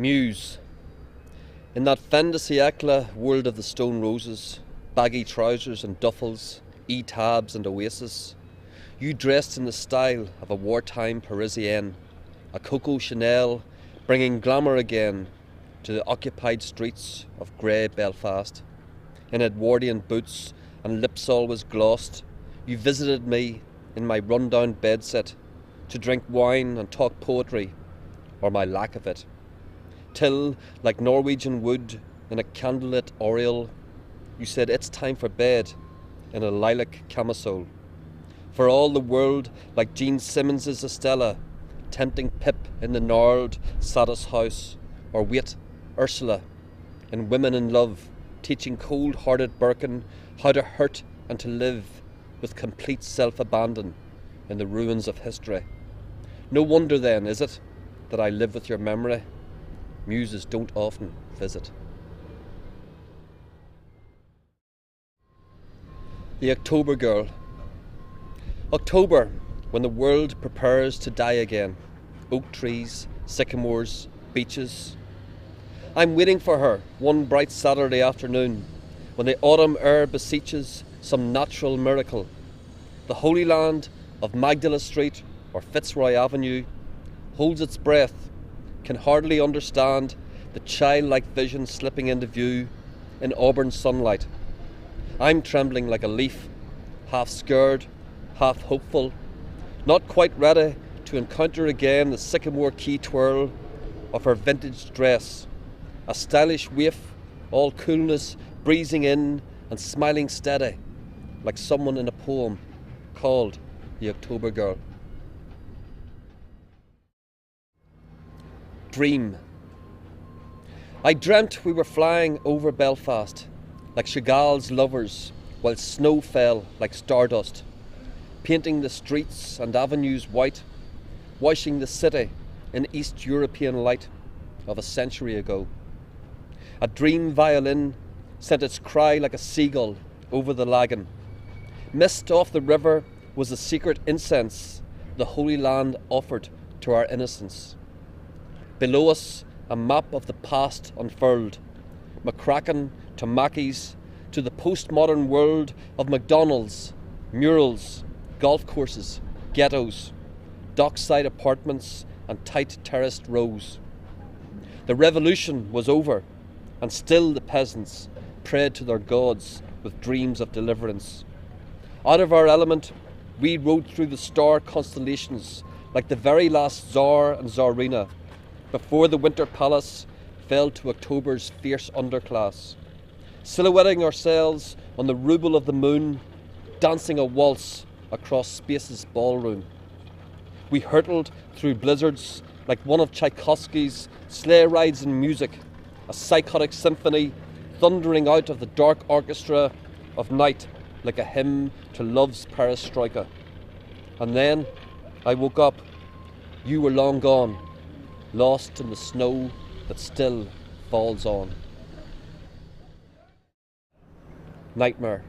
Muse. In that fin de siècle world of the stone roses, baggy trousers and duffels, E-tabs and Oasis, you dressed in the style of a wartime Parisienne, a Coco Chanel, bringing glamour again to the occupied streets of grey Belfast. In Edwardian boots and lips always glossed, you visited me in my run-down bedsit to drink wine and talk poetry, or my lack of it. Till, like Norwegian wood in a candlelit oriel, you said it's time for bed in a lilac camisole. For all the world like Gene Simmons's Estella, tempting Pip in the gnarled Saddis house, or wait, Ursula in Women in Love, teaching cold-hearted Birkin how to hurt and to live with complete self-abandon in the ruins of history. No wonder then, is it, that I live with your memory? Muses don't often visit. The October Girl. October, when the world prepares to die again. Oak trees, sycamores, beaches. I'm waiting for her one bright Saturday afternoon, when the autumn air beseeches some natural miracle. The Holy Land of Magdala Street or Fitzroy Avenue holds its breath, can hardly understand the childlike vision slipping into view in auburn sunlight. I'm trembling like a leaf, half scared, half hopeful, not quite ready to encounter again the sycamore key twirl of her vintage dress, a stylish waif, all coolness, breezing in and smiling steady, like someone in a poem called The October Girl. Dream. I dreamt we were flying over Belfast, like Chagall's lovers, while snow fell like stardust, painting the streets and avenues white, washing the city in East European light of a century ago. A dream violin sent its cry like a seagull over the lagan. Mist off the river was the secret incense the Holy Land offered to our innocence. Below us, a map of the past unfurled, McCracken to Mackey's, to the postmodern world of McDonald's, murals, golf courses, ghettos, dockside apartments and tight terraced rows. The revolution was over, and still the peasants prayed to their gods with dreams of deliverance. Out of our element, we rode through the star constellations like the very last Tsar and Tsarina, before the Winter Palace fell to October's fierce underclass, silhouetting ourselves on the ruble of the moon, dancing a waltz across space's ballroom. We hurtled through blizzards like one of Tchaikovsky's sleigh rides in music, a psychotic symphony thundering out of the dark orchestra of night like a hymn to love's perestroika. And then I woke up. You were long gone, lost in the snow that still falls on. Nightmare.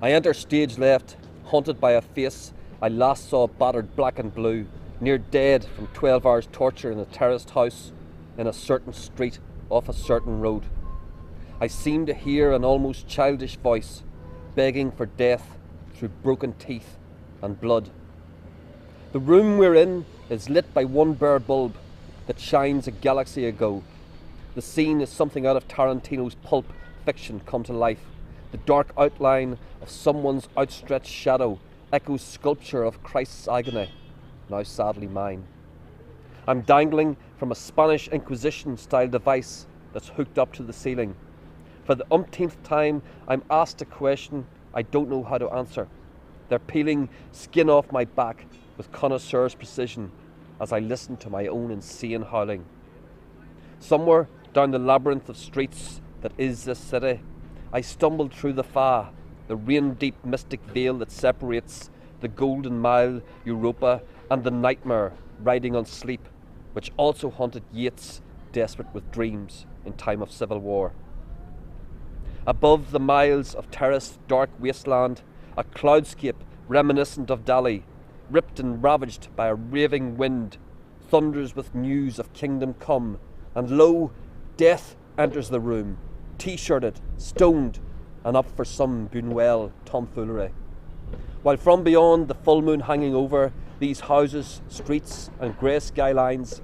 I enter stage left, haunted by a face I last saw battered black and blue, near dead from 12 hours torture in a terraced house in a certain street off a certain road. I seem to hear an almost childish voice begging for death through broken teeth and blood. The room we're in is lit by one bare bulb that shines a galaxy ago. The scene is something out of Tarantino's pulp fiction come to life. The dark outline of someone's outstretched shadow echoes sculpture of Christ's agony, now sadly mine. I'm dangling from a Spanish Inquisition-style device that's hooked up to the ceiling. For the umpteenth time, I'm asked a question I don't know how to answer. They're peeling skin off my back with connoisseur's precision as I listen to my own insane howling. Somewhere down the labyrinth of streets that is this city, I stumbled through the Fa, the rain-deep mystic veil that separates the Golden Mile, Europa, and the nightmare riding on sleep, which also haunted Yeats, desperate with dreams in time of civil war. Above the miles of terraced dark wasteland, a cloudscape reminiscent of Dali, ripped and ravaged by a raving wind, thunders with news of kingdom come And lo, death enters the room, t-shirted, stoned, and up for some Buñuel tomfoolery. While from beyond, the full moon hanging over these houses, streets and grey skylines,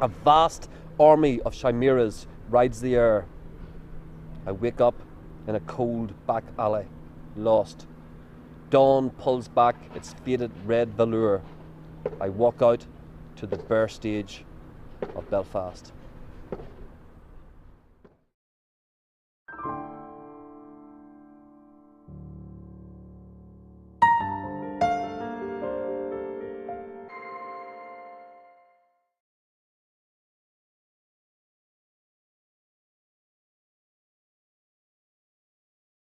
a vast army of chimeras rides the air. I wake up in a cold back alley, lost. Dawn pulls back its faded red velour. I walk out to the bare stage of Belfast.